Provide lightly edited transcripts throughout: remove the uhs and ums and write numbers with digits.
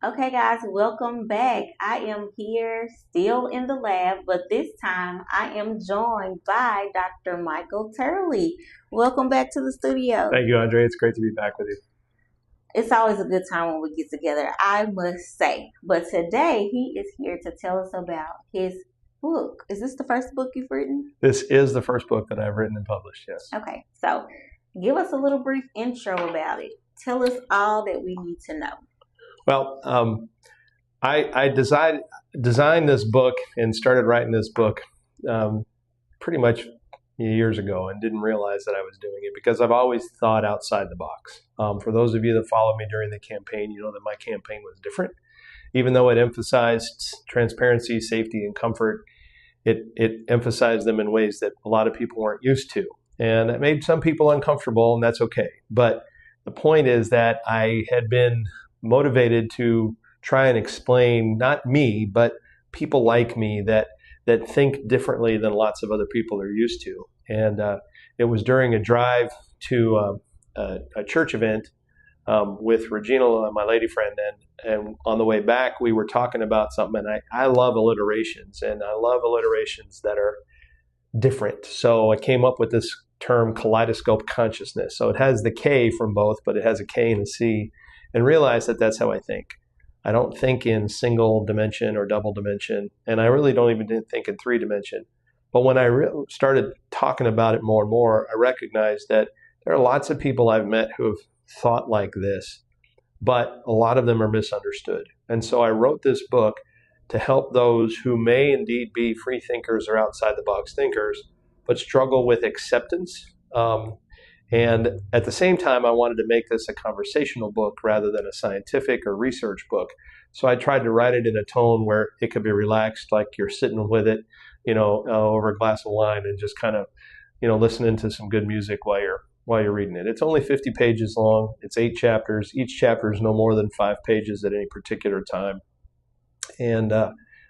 Okay, guys, welcome back. I am here still in the lab, but this time I am joined by Dr. Michael Turley. Welcome back to the studio. Thank you, Andre. It's great to be back with you. It's always a good time when we get together, I must say. But today he is here to tell us about his book. Is this the first book you've written? This is the first book that I've written and published, yes. Okay, so give us a little brief intro about it. Tell us all that we need to know. Well, I designed this book and started writing this book pretty much years ago and didn't realize that I was doing it because I've always thought outside the box. For those of you that followed me during the campaign, you know that my campaign was different. Even though it emphasized transparency, safety, and comfort, it emphasized them in ways that a lot of people weren't used to. And it made some people uncomfortable, and that's okay. But the point is that I had been motivated to try and explain, not me, but people like me that think differently than lots of other people are used to. And it was during a drive to a church event with Regina, my lady friend, and on the way back, we were talking about something, and I love alliterations, and I love alliterations that are different. So I came up with this term kaleidoscope consciousness. So it has the K from both, but it has a K and a C, and realize that that's how I think. I don't think in single dimension or double dimension, and I really don't even think in three dimension. But when I started talking about it more and more, I recognized that there are lots of people I've met who have thought like this, but a lot of them are misunderstood. And so I wrote this book to help those who may indeed be free thinkers or outside the box thinkers, but struggle with acceptance. And at the same time, I wanted to make this a conversational book rather than a scientific or research book. So I tried to write it in a tone where it could be relaxed, like you're sitting with it, over a glass of wine and just kind of, listening to some good music while you're reading it. It's only 50 pages long. It's 8 chapters. Each chapter is no more than 5 pages at any particular time. And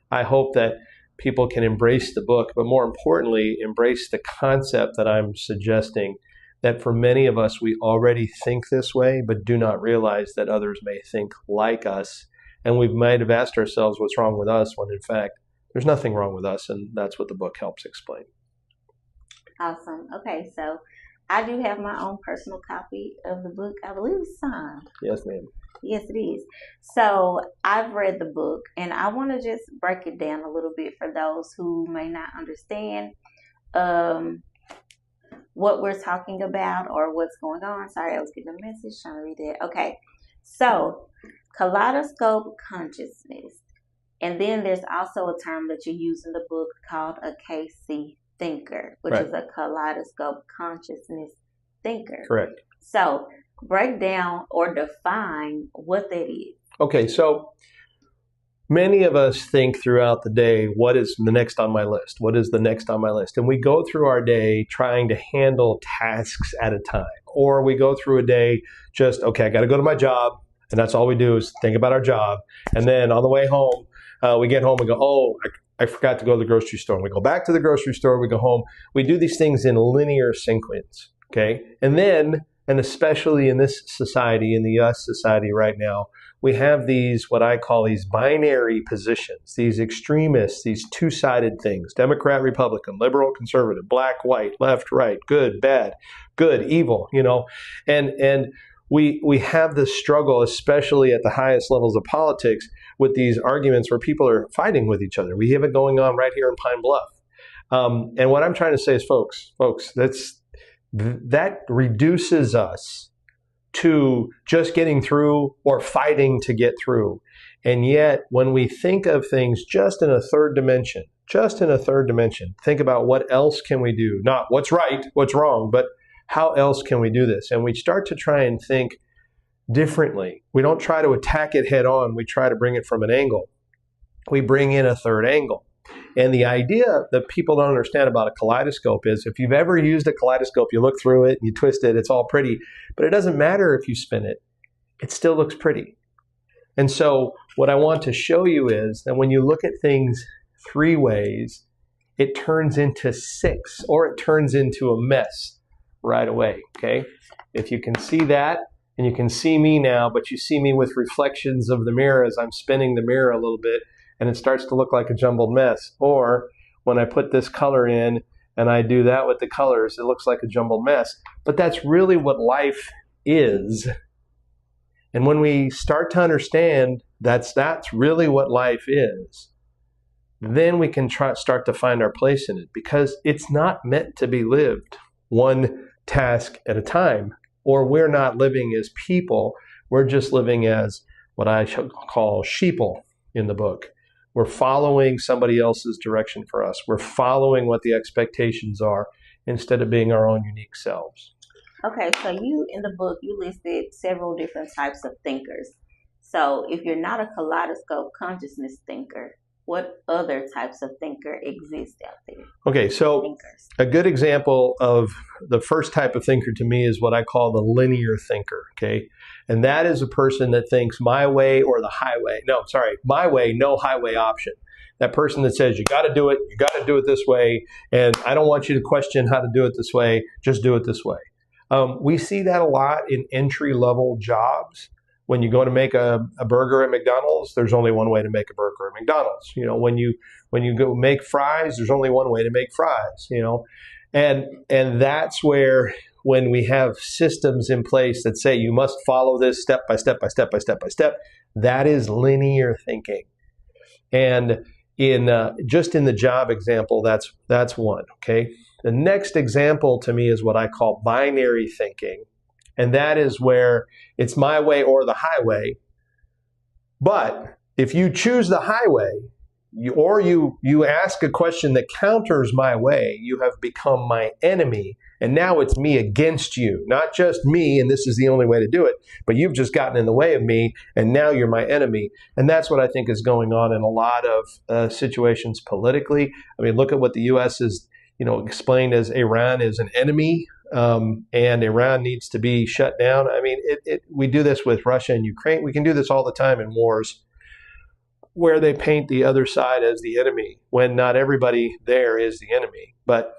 I hope that people can embrace the book, but more importantly, embrace the concept that I'm suggesting, that for many of us, we already think this way, but do not realize that others may think like us. And we might have asked ourselves what's wrong with us, when in fact, there's nothing wrong with us. And that's what the book helps explain. Awesome. Okay, so I do have my own personal copy of the book. I believe it's signed. Yes, ma'am. Yes, it is. So I've read the book, and I want to just break it down a little bit for those who may not understand what we're talking about or what's going on. Sorry, I was getting a message trying to read that. Okay, so kaleidoscope consciousness. And then there's also a term that you use in the book called a KC thinker, which Right. is a kaleidoscope consciousness thinker. Correct. So break down or define what that is. Okay, so many of us think throughout the day, what is the next on my list? What is the next on my list? And we go through our day trying to handle tasks at a time. Or we go through a day just, okay, I got to go to my job. And that's all we do is think about our job. And then on the way home, we get home and go, oh, I forgot to go to the grocery store. And we go back to the grocery store, we go home. We do these things in linear sequence, okay? And then, and especially in this society, in the US society right now, we have these, what I call these binary positions, these extremists, these two-sided things, Democrat, Republican, liberal, conservative, black, white, left, right, good, bad, good, evil, and we have this struggle, especially at the highest levels of politics, with these arguments where people are fighting with each other. We have it going on right here in Pine Bluff. And what I'm trying to say is, folks, that reduces us to just getting through or fighting to get through. And yet, when we think of things just in a third dimension, think about what else can we do? Not what's right, what's wrong, but how else can we do this? And we start to try and think differently. We don't try to attack it head on. We try to bring it from an angle. We bring in a third angle. And the idea that people don't understand about a kaleidoscope is, if you've ever used a kaleidoscope, you look through it, you twist it, it's all pretty. But it doesn't matter if you spin it. It still looks pretty. And so what I want to show you is that when you look at things 3 ways, it turns into 6, or it turns into a mess right away, okay? If you can see that, and you can see me now, but you see me with reflections of the mirror as I'm spinning the mirror a little bit, and it starts to look like a jumbled mess. Or when I put this color in and I do that with the colors, it looks like a jumbled mess. But that's really what life is. And when we start to understand that's really what life is, then we can start to find our place in it, because it's not meant to be lived one task at a time, or we're not living as people. We're just living as what I call sheeple in the book. We're following somebody else's direction for us. We're following what the expectations are instead of being our own unique selves. Okay, so in the book, you listed several different types of thinkers. So if you're not a kaleidoscope consciousness thinker, what other types of thinker exist out there? Okay, so thinkers. A good example of the first type of thinker to me is what I call the linear thinker, okay? And that is a person that thinks my way or the highway. No, sorry, my way, no highway option. That person that says, you got to do it this way, and I don't want you to question how to do it this way, just do it this way. We see that a lot in entry-level jobs. When you go to make a burger at McDonald's, there's only one way to make a burger at McDonald's. You know, when you go make fries, there's only one way to make fries. You know, and that's where, when we have systems in place that say you must follow this step by step by step by step by step, that is linear thinking. And just in the job example, that's one. Okay. The next example to me is what I call binary thinking. And that is where it's my way or the highway. But if you choose the highway, you ask a question that counters my way, you have become my enemy. And now it's me against you, not just me, and this is the only way to do it, but you've just gotten in the way of me, and now you're my enemy. And that's what I think is going on in a lot of situations politically. I mean, look at what the U.S. is, explained as Iran is an enemy. And Iran needs to be shut down. I mean, we do this with Russia and Ukraine. We can do this all the time in wars where they paint the other side as the enemy, when not everybody there is the enemy. But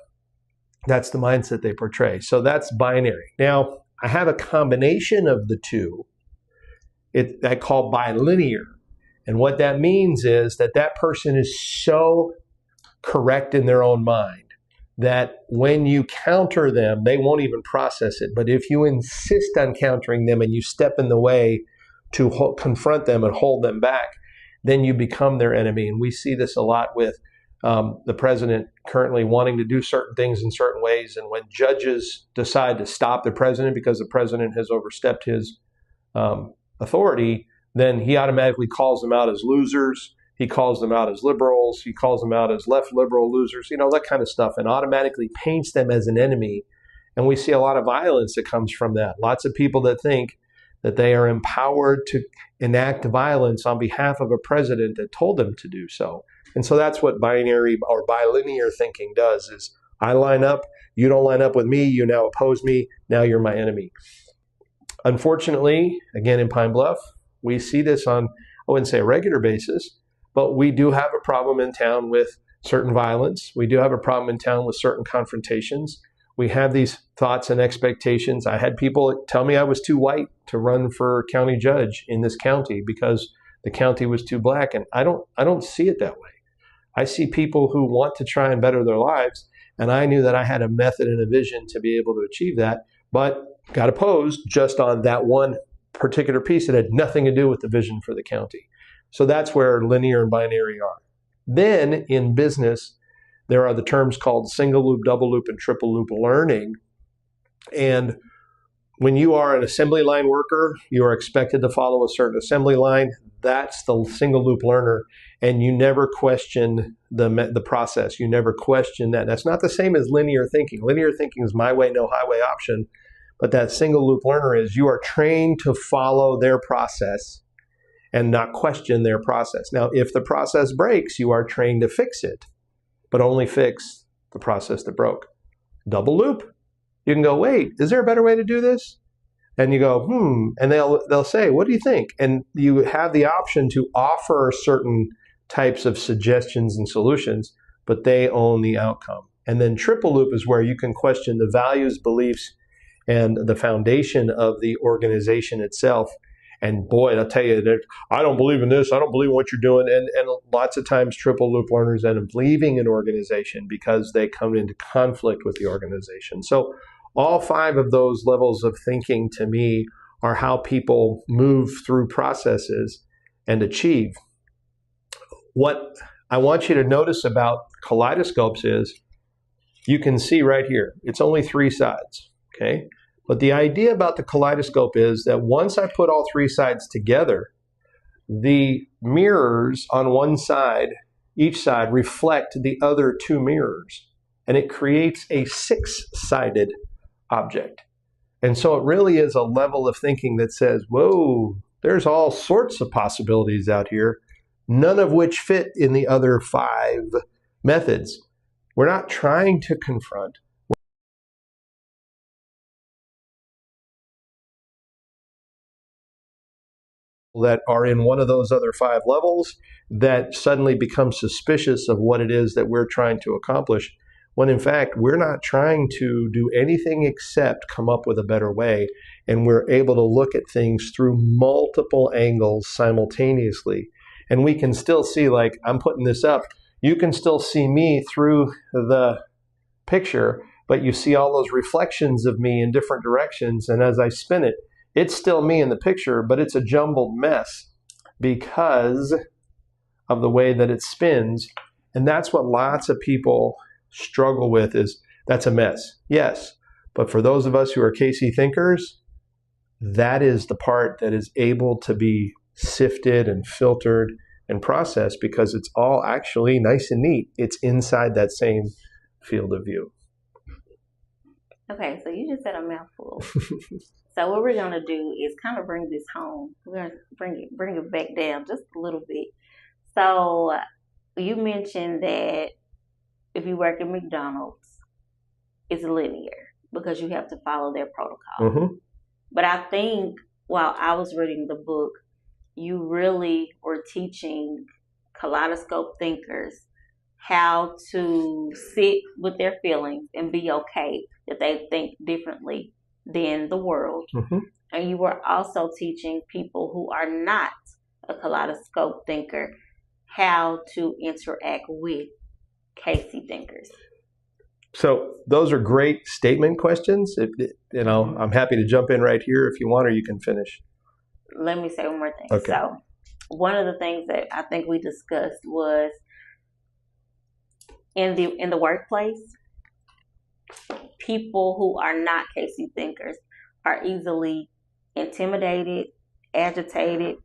that's the mindset they portray. So that's binary. Now, I have a combination of the two. I call bilinear. And what that means is that person is so correct in their own mind that when you counter them, they won't even process it. But if you insist on countering them and you step in the way to confront them and hold them back, then you become their enemy. And we see this a lot with the president currently wanting to do certain things in certain ways. And when judges decide to stop the president because the president has overstepped his authority, then he automatically calls them out as losers. He calls them out as liberals. He calls them out as left liberal losers, that kind of stuff, and automatically paints them as an enemy. And we see a lot of violence that comes from that. Lots of people that think that they are empowered to enact violence on behalf of a president that told them to do so. And so that's what binary or bilinear thinking does, is I line up, you don't line up with me, you now oppose me, now you're my enemy. Unfortunately, again, in Pine Bluff, we see this on, I wouldn't say a regular basis, but we do have a problem in town with certain violence. We do have a problem in town with certain confrontations. We have these thoughts and expectations. I had people tell me I was too white to run for county judge in this county because the county was too black. And I don't see it that way. I see people who want to try and better their lives. And I knew that I had a method and a vision to be able to achieve that, but got opposed just on that one particular piece that had nothing to do with the vision for the county. So that's where linear and binary are. Then in business, there are the terms called single loop, double loop, and triple loop learning. And when you are an assembly line worker, you are expected to follow a certain assembly line. That's the single loop learner. And you never question the process. You never question that. That's not the same as linear thinking. Linear thinking is my way, no highway option. But that single loop learner is you are trained to follow their process and not question their process. Now, if the process breaks, you are trained to fix it, but only fix the process that broke. Double loop, you can go, wait, is there a better way to do this? And you go, and they'll say, what do you think? And you have the option to offer certain types of suggestions and solutions, but they own the outcome. And then triple loop is where you can question the values, beliefs, and the foundation of the organization itself. And boy, I'll tell you, I don't believe in this. I don't believe in what you're doing. And lots of times triple loop learners end up leaving an organization because they come into conflict with the organization. So all 5 of those levels of thinking to me are how people move through processes and achieve. What I want you to notice about kaleidoscopes is you can see right here, it's only 3 sides, okay? But the idea about the kaleidoscope is that once I put all 3 sides together, the mirrors on one side, each side, reflect the other 2 mirrors, and it creates a 6-sided object. And so it really is a level of thinking that says, whoa, there's all sorts of possibilities out here, none of which fit in the other 5 methods. We're not trying to confront. That are in one of those other 5 levels that suddenly become suspicious of what it is that we're trying to accomplish, when in fact we're not trying to do anything except come up with a better way, and we're able to look at things through multiple angles simultaneously. And we can still see, like I'm putting this up, you can still see me through the picture, but you see all those reflections of me in different directions, and as I spin it, it's still me in the picture, but it's a jumbled mess because of the way that it spins. And that's what lots of people struggle with, is that's a mess. Yes, but for those of us who are KC thinkers, that is the part that is able to be sifted and filtered and processed, because it's all actually nice and neat. It's inside that same field of view. Okay, so you just said a mouthful. So what we're going to do is kind of bring this home. We're going to bring it back down just a little bit. So you mentioned that if you work at McDonald's, it's linear because you have to follow their protocol. Mm-hmm. But I think while I was reading the book, you really were teaching kaleidoscope thinkers how to sit with their feelings and be okay that they think differently than the world. Mm-hmm. And you were also teaching people who are not a kaleidoscope thinker how to interact with KC thinkers. So those are great statement questions. I'm happy to jump in right here if you want, or you can finish. Let me say one more thing. Okay. So one of the things that I think we discussed was in the workplace, people who are not KC thinkers are easily intimidated, agitated,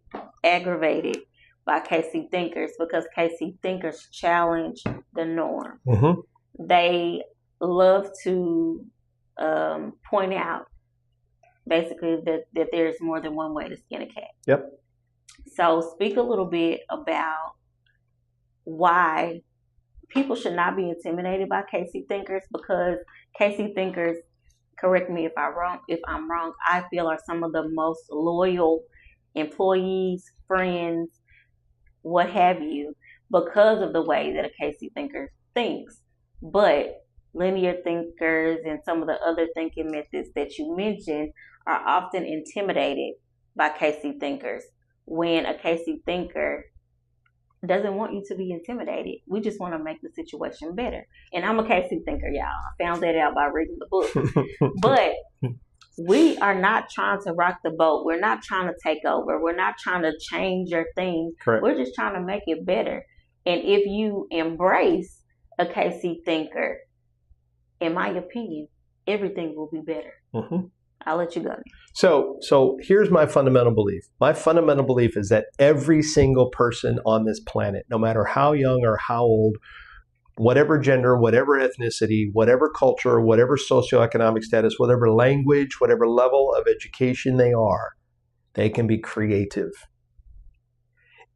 aggravated by KC thinkers because KC thinkers challenge the norm. Mm-hmm. They love to point out basically that there's more than one way to skin a cat. Yep. So speak a little bit about why people should not be intimidated by KC thinkers, because KC thinkers, correct me if I'm wrong, I feel are some of the most loyal employees, friends, what have you, because of the way that a KC thinker thinks. But linear thinkers and some of the other thinking methods that you mentioned are often intimidated by KC thinkers, when a KC thinker doesn't want you to be intimidated. We just want to make the situation better. And I'm a KC thinker, y'all. I found that out by reading the book. But we are not trying to rock the boat. We're not trying to take over. We're not trying to change your thing. Correct. We're just trying to make it better. And if you embrace a KC thinker, in my opinion, everything will be better. Mm-hmm. I'll let you go. So here's my fundamental belief. My fundamental belief is that every single person on this planet, no matter how young or how old, whatever gender, whatever ethnicity, whatever culture, whatever socioeconomic status, whatever language, whatever level of education they can be creative.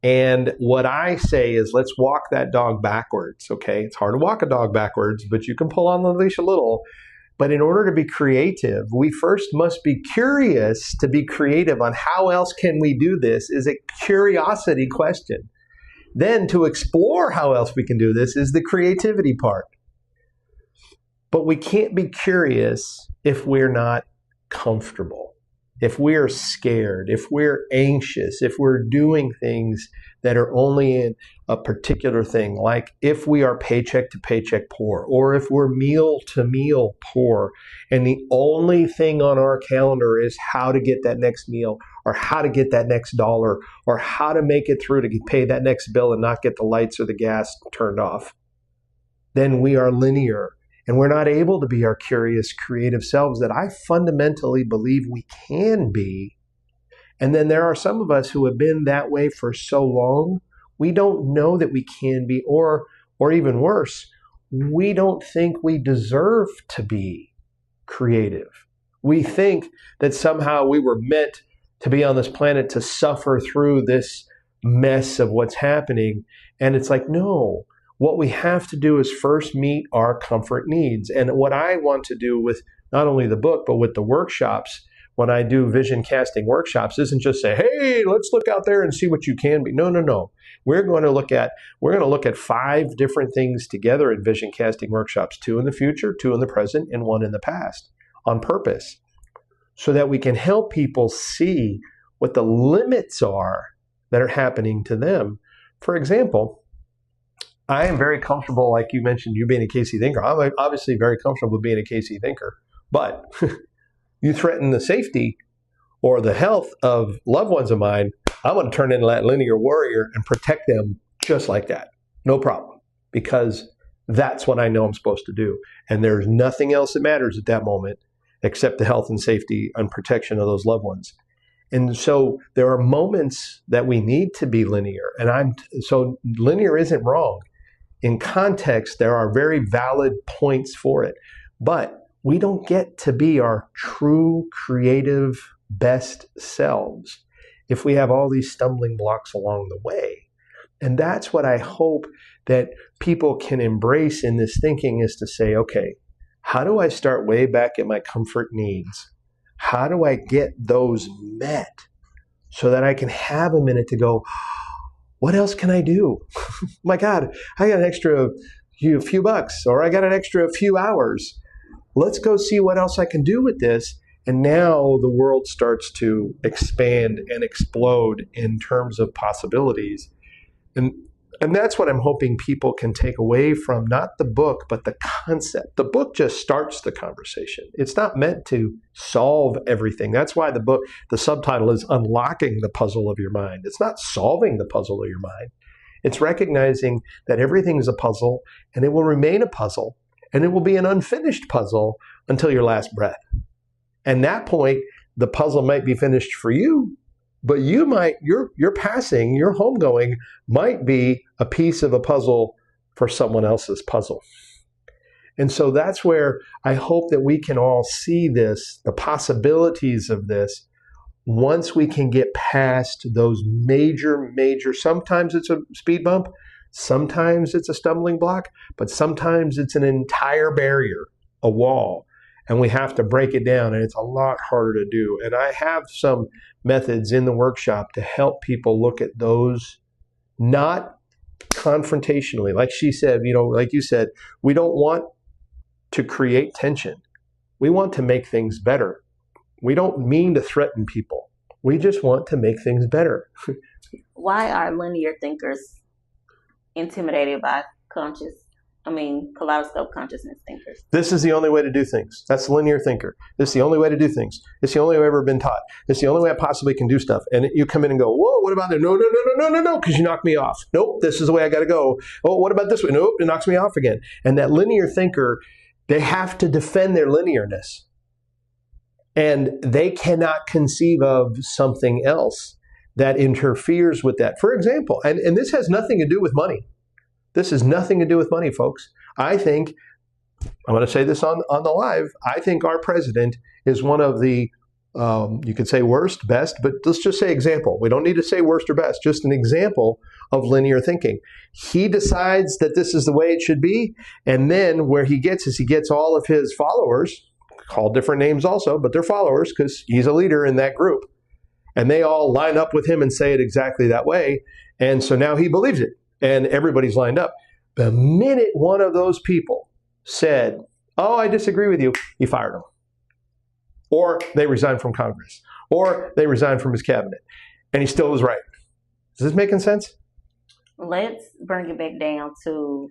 And what I say is, let's walk that dog backwards, okay? It's hard to walk a dog backwards, but you can pull on the leash a little. But in order to be creative, we first must be curious to be creative on how else can we do this is a curiosity question. Then to explore how else we can do this is the creativity part. But we can't be curious if we're not comfortable, if we're scared, if we're anxious, if we're doing things that are only in a particular thing, like if we are paycheck to paycheck poor, or if we're meal to meal poor, and the only thing on our calendar is how to get that next meal, or how to get that next dollar, or how to make it through to pay that next bill and not get the lights or the gas turned off, then we are linear. And we're not able to be our curious, creative selves that I fundamentally believe we can be. And then there are some of us who have been that way for so long, we don't know that we can be, or even worse, we don't think we deserve to be creative. We think that somehow we were meant to be on this planet to suffer through this mess of what's happening. And it's like, no. What we have to do is first meet our comfort needs. And what I want to do with not only the book, but with the workshops, when I do vision casting workshops, isn't just say, hey, let's look out there and see what you can be. No. We're going to look at 5 different things together in vision casting workshops, 2 in the future, 2 in the present, and 1 in the past, on purpose, so that we can help people see what the limits are that are happening to them. For example, I am very comfortable, like you mentioned, you being a KC thinker. I'm obviously very comfortable being a KC thinker. But you threaten the safety or the health of loved ones of mine, I'm going to turn into that linear warrior and protect them just like that. No problem. Because that's what I know I'm supposed to do. And there's nothing else that matters at that moment except the health and safety and protection of those loved ones. And so there are moments that we need to be linear. So linear isn't wrong. In context, there are very valid points for it. But we don't get to be our true, creative, best selves if we have all these stumbling blocks along the way. And that's what I hope that people can embrace in this thinking, is to say, okay, how do I start way back at my comfort needs? How do I get those met so that I can have a minute to go, what else can I do? My God, I got an extra few bucks, or I got an extra few hours. Let's go see what else I can do with this. And now the world starts to expand and explode in terms of possibilities. And that's what I'm hoping people can take away from not the book, but the concept. The book just starts the conversation. It's not meant to solve everything. That's why the book, the subtitle is Unlocking the Puzzle of Your Mind. It's not solving the puzzle of your mind. It's recognizing that everything is a puzzle, and it will remain a puzzle, and it will be an unfinished puzzle until your last breath. And that point, the puzzle might be finished for you, but your passing, your homegoing might be a piece of a puzzle for someone else's puzzle. And so that's where I hope that we can all see this, the possibilities of this, once we can get past those major, sometimes it's a speed bump, sometimes it's a stumbling block, but sometimes it's an entire barrier, a wall. And we have to break it down, and it's a lot harder to do. And I have some methods in the workshop to help people look at those, not confrontationally. Like she said, like you said, we don't want to create tension. We want to make things better. We don't mean to threaten people. We just want to make things better. Why are linear thinkers intimidated by kaleidoscope consciousness thinkers? This is the only way to do things. That's the linear thinker. This is the only way to do things. It's the only way I've ever been taught. It's the only way I possibly can do stuff. And you come in and go, whoa, what about that? No, because you knocked me off. Nope, this is the way I got to go. Oh, what about this way? Nope, it knocks me off again. And that linear thinker, they have to defend their linearness. And they cannot conceive of something else that interferes with that. For example, and this has nothing to do with money. This has nothing to do with money, folks. I think, I'm going to say this on the live, I think our president is one of the, you could say worst, best, but let's just say example. We don't need to say worst or best, just an example of linear thinking. He decides that this is the way it should be, and then where he gets is he gets all of his followers, called different names also, but they're followers because he's a leader in that group, and they all line up with him and say it exactly that way, and so now he believes it. And everybody's lined up. The minute one of those people said, oh, I disagree with you, he fired him. or they resign from Congress, or they resign from his cabinet, and he still was right. Is this making sense? Let's bring it back down to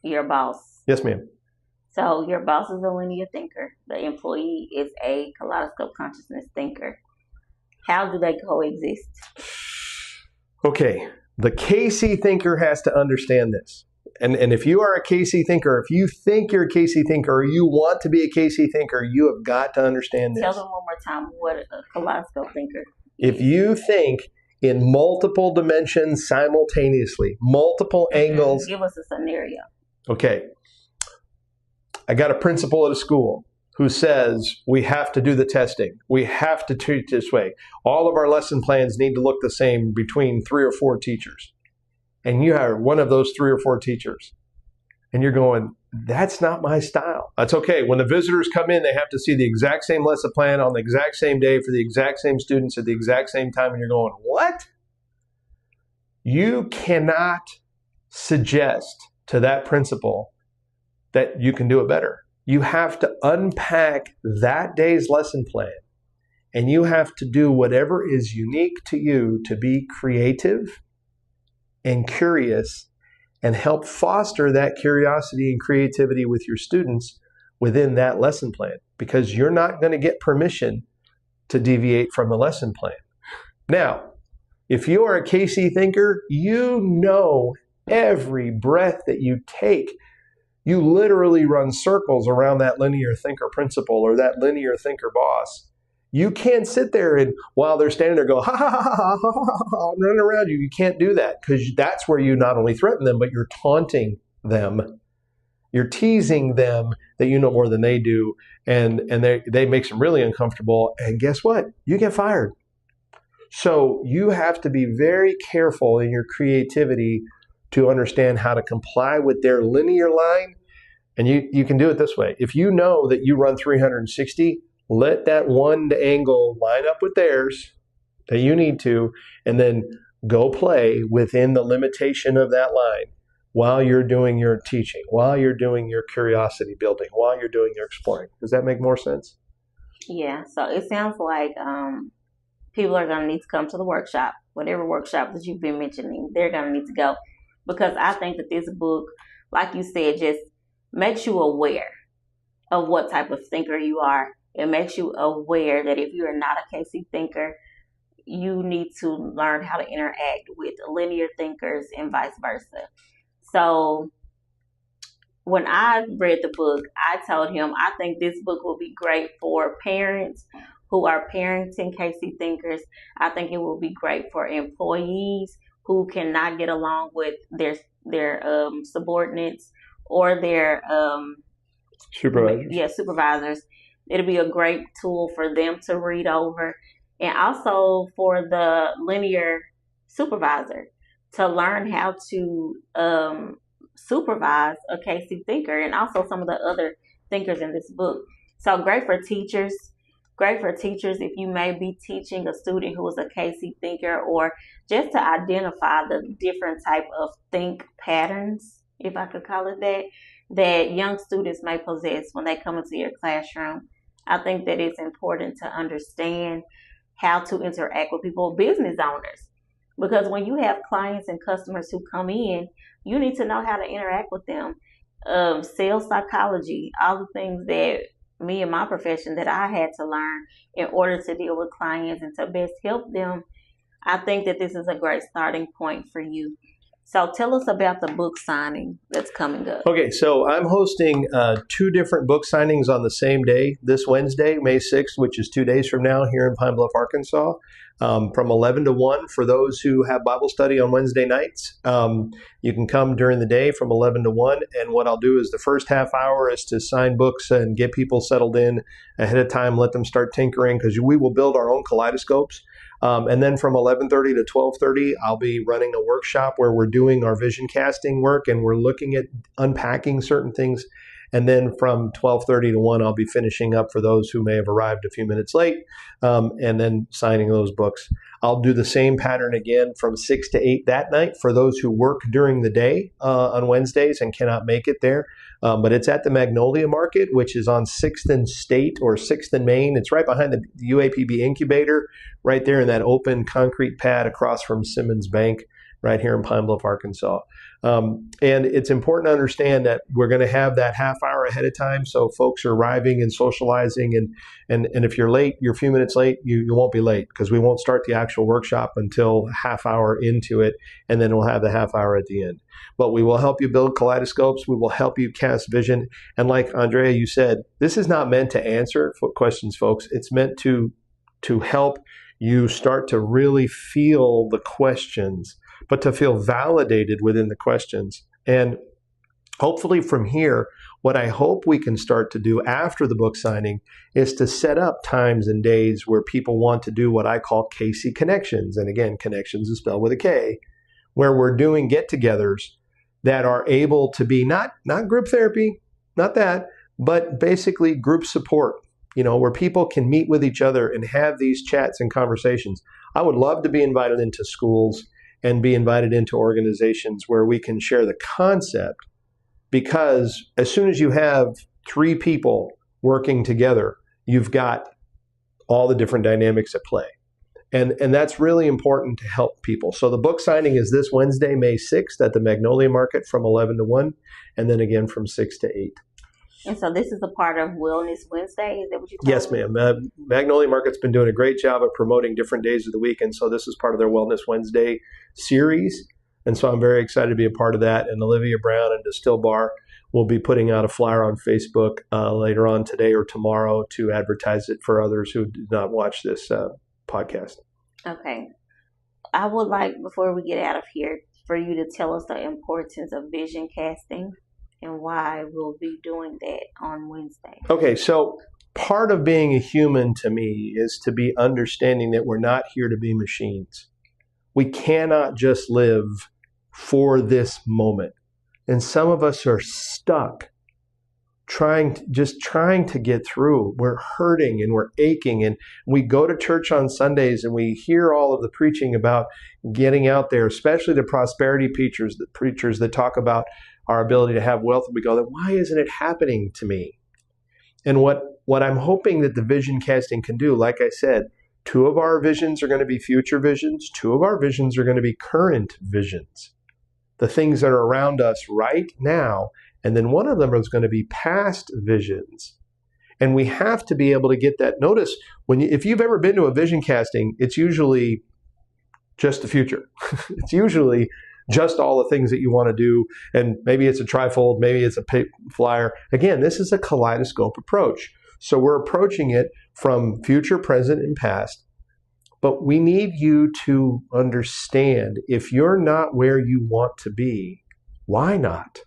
your boss. Yes, ma'am. So your boss is a linear thinker. The employee is a kaleidoscope consciousness thinker. How do they coexist? Okay, the KC thinker has to understand this. And if you are a KC thinker, if you think you're a KC thinker, or you want to be a KC thinker, you have got to understand this. Tell them one more time what a kaleidoscope thinker is. If you think in multiple dimensions simultaneously, multiple angles. Give us a scenario. Okay. I got a principal at a school who says we have to do the testing. We have to treat this way. All of our lesson plans need to look the same between 3 or 4 teachers. And you are one of those 3 or 4 teachers. And you're going, that's not my style. That's okay. When the visitors come in, they have to see the exact same lesson plan on the exact same day for the exact same students at the exact same time. And you're going, what? You cannot suggest to that principal that you can do it better. You have to unpack that day's lesson plan, and you have to do whatever is unique to you to be creative and curious and help foster that curiosity and creativity with your students within that lesson plan, because you're not going to get permission to deviate from the lesson plan. Now, if you are a KC thinker, you know every breath that you take, you literally run circles around that linear thinker principal or that linear thinker boss. You can't sit there and while they're standing there go, ha, ha, ha, ha, ha, ha, ha, running around you. You can't do that, because that's where you not only threaten them, but you're taunting them. You're teasing them that you know more than they do, and they makes them really uncomfortable. And guess what? You get fired. So you have to be very careful in your creativity to understand how to comply with their linear line. And you can do it this way. If you know that you run 360, let that one angle line up with theirs that you need to, and then go play within the limitation of that line while you're doing your teaching, while you're doing your curiosity building, while you're doing your exploring. Does that make more sense? Yeah, so it sounds like people are going to need to come to the workshop, whatever workshop that you've been mentioning, they're going to need to go. Because I think that this book, like you said, just makes you aware of what type of thinker you are. It makes you aware that if you are not a KC thinker, you need to learn how to interact with linear thinkers and vice versa. So when I read the book, I told him I think this book will be great for parents who are parenting KC thinkers. I think it will be great for employees who cannot get along with their subordinates or their supervisors. Supervisors. It'll be a great tool for them to read over, and also for the linear supervisor to learn how to supervise a KC thinker, and also some of the other thinkers in this book. So great for teachers. Great for teachers if you may be teaching a student who is a KC thinker, or just to identify the different type of think patterns, if I could call it that young students may possess when they come into your classroom. I think that it's important to understand how to interact with people, business owners, because when you have clients and customers who come in, you need to know how to interact with them. Sales psychology, all the things that me and my profession that I had to learn in order to deal with clients and to best help them. I think that this is a great starting point for you. So tell us about the book signing that's coming up. Okay, so I'm hosting 2 different book signings on the same day, this Wednesday, May 6th, which is 2 days from now here in Pine Bluff, Arkansas, from 11 to 1 for those who have Bible study on Wednesday nights. You can come during the day from 11 to 1, and what I'll do is the first half hour is to sign books and get people settled in ahead of time, let them start tinkering, because we will build our own kaleidoscopes. And then from 11:30 to 12:30, I'll be running a workshop where we're doing our vision casting work and we're looking at unpacking certain things. And then from 12:30 to 1, I'll be finishing up for those who may have arrived a few minutes late, and then signing those books. I'll do the same pattern again from 6 to 8 that night for those who work during the day on Wednesdays and cannot make it there. But it's at the Magnolia Market, which is on 6th and State or 6th and Main. It's right behind the UAPB incubator, right there in that open concrete pad across from Simmons Bank, right here in Pine Bluff, Arkansas. And it's important to understand that we're going to have that half hour ahead of time, so folks are arriving and socializing. And if you're late, you're a few minutes late, you won't be late, because we won't start the actual workshop until half hour into it, and then we'll have the half hour at the end. But we will help you build kaleidoscopes. We will help you cast vision. And like Andrea, you said, this is not meant to answer questions, folks. It's meant to help you start to really feel the questions, but to feel validated within the questions. And hopefully from here, what I hope we can start to do after the book signing is to set up times and days where people want to do what I call Casey Connections. And again, connections is spelled with a K, where we're doing get-togethers that are able to be not group therapy, not that, but basically group support, where people can meet with each other and have these chats and conversations. I would love to be invited into schools and be invited into organizations where we can share the concept, because as soon as you have 3 people working together, you've got all the different dynamics at play. And that's really important to help people. So the book signing is this Wednesday, May 6th at the Magnolia Market from 11 to 1, and then again from 6 to 8. And so this is a part of Wellness Wednesday? Is that what you told Yes, me? ma'am. Magnolia Market's been doing a great job of promoting different days of the week, and so this is part of their Wellness Wednesday series. And so I'm very excited to be a part of that. And Olivia Brown and Distill Bar will be putting out a flyer on Facebook later on today or tomorrow to advertise it for others who did not watch this podcast. Okay. I would like, before we get out of here, for you to tell us the importance of vision casting and why we'll be doing that on Wednesday. Okay, so part of being a human to me is to be understanding that we're not here to be machines. We cannot just live for this moment. And some of us are stuck trying to get through. We're hurting and we're aching, and we go to church on Sundays and we hear all of the preaching about getting out there, especially the prosperity preachers that talk about our ability to have wealth. And we go, why isn't it happening to me? And what I'm hoping that the vision casting can do, like I said, 2 of our visions are going to be future visions. 2 of our visions are going to be current visions, the things that are around us right now. And then 1 of them is going to be past visions. And we have to be able to get that. Notice, if you've ever been to a vision casting, it's usually just the future. It's usually just all the things that you want to do. And maybe it's a trifold, maybe it's a flyer. Again, this is a kaleidoscope approach. So we're approaching it from future, present, and past. But we need you to understand, if you're not where you want to be, why not?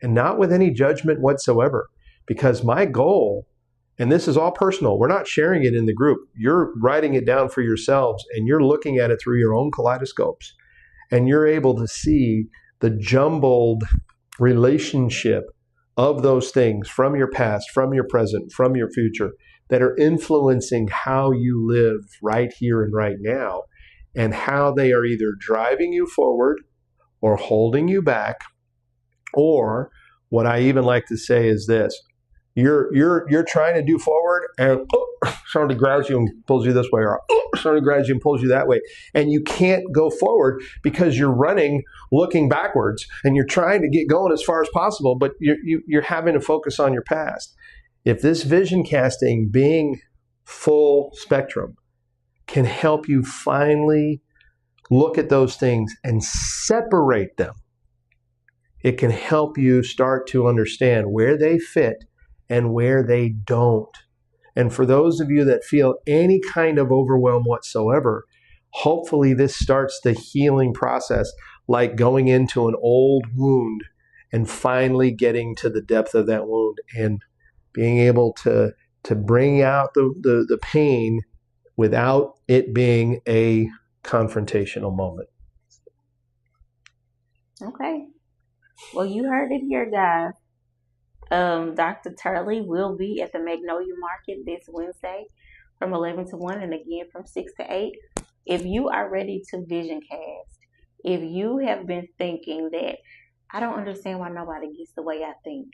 And not with any judgment whatsoever. Because my goal, and this is all personal, we're not sharing it in the group. You're writing it down for yourselves, and you're looking at it through your own kaleidoscopes. And you're able to see the jumbled relationship of those things from your past, from your present, from your future, that are influencing how you live right here and right now, and how they are either driving you forward or holding you back. Or what I even like to say is this: you're trying to do forward, and somebody grabs you and pulls you this way, or somebody grabs you and pulls you that way, and you can't go forward because you're running, looking backwards, and you're trying to get going as far as possible, but you're having to focus on your past. If this vision casting, being full spectrum, can help you finally look at those things and separate them, it can help you start to understand where they fit and where they don't. And for those of you that feel any kind of overwhelm whatsoever, hopefully this starts the healing process, like going into an old wound and finally getting to the depth of that wound and being able to bring out the pain without it being a confrontational moment. Okay. Well, you heard it here, guys. Dr. Turley will be at the Magnolia Market this Wednesday from 11 to 1 and again from 6 to 8. If you are ready to vision cast, if you have been thinking that I don't understand why nobody gets the way I think,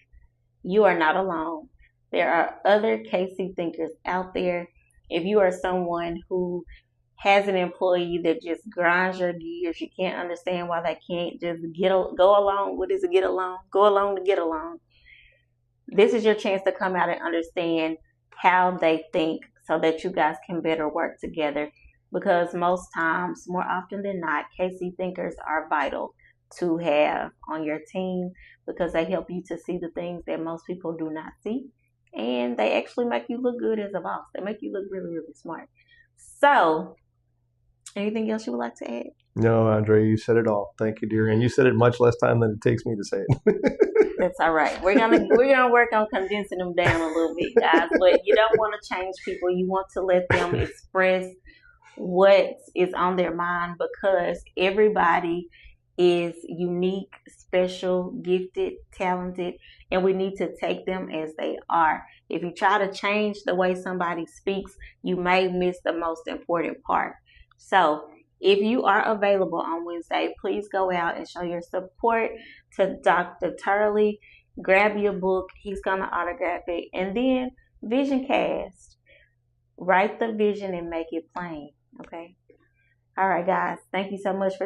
You are not alone. There are other KC thinkers out there. If you are someone who has an employee that just grinds your gears, you can't understand why they can't just go along. What is it? Get along. Go along to get along. This is your chance to come out and understand how they think so that you guys can better work together. Because most times, more often than not, KC thinkers are vital to have on your team because they help you to see the things that most people do not see. And they actually make you look good as a boss. They make you look really, really smart. So, anything else you would like to add? No, Andre, you said it all. Thank you, dear. And you said it much less time than it takes me to say it. That's all right. We're gonna work on condensing them down a little bit, guys. But you don't want to change people. You want to let them express what is on their mind because everybody is unique, special, gifted, talented, and we need to take them as they are. If you try to change the way somebody speaks, you may miss the most important part. So, if you are available on Wednesday, please go out and show your support to Dr. Turley. Grab your book, he's going to autograph it, and then vision cast. Write the vision and make it plain. Okay. All right, guys. Thank you so much for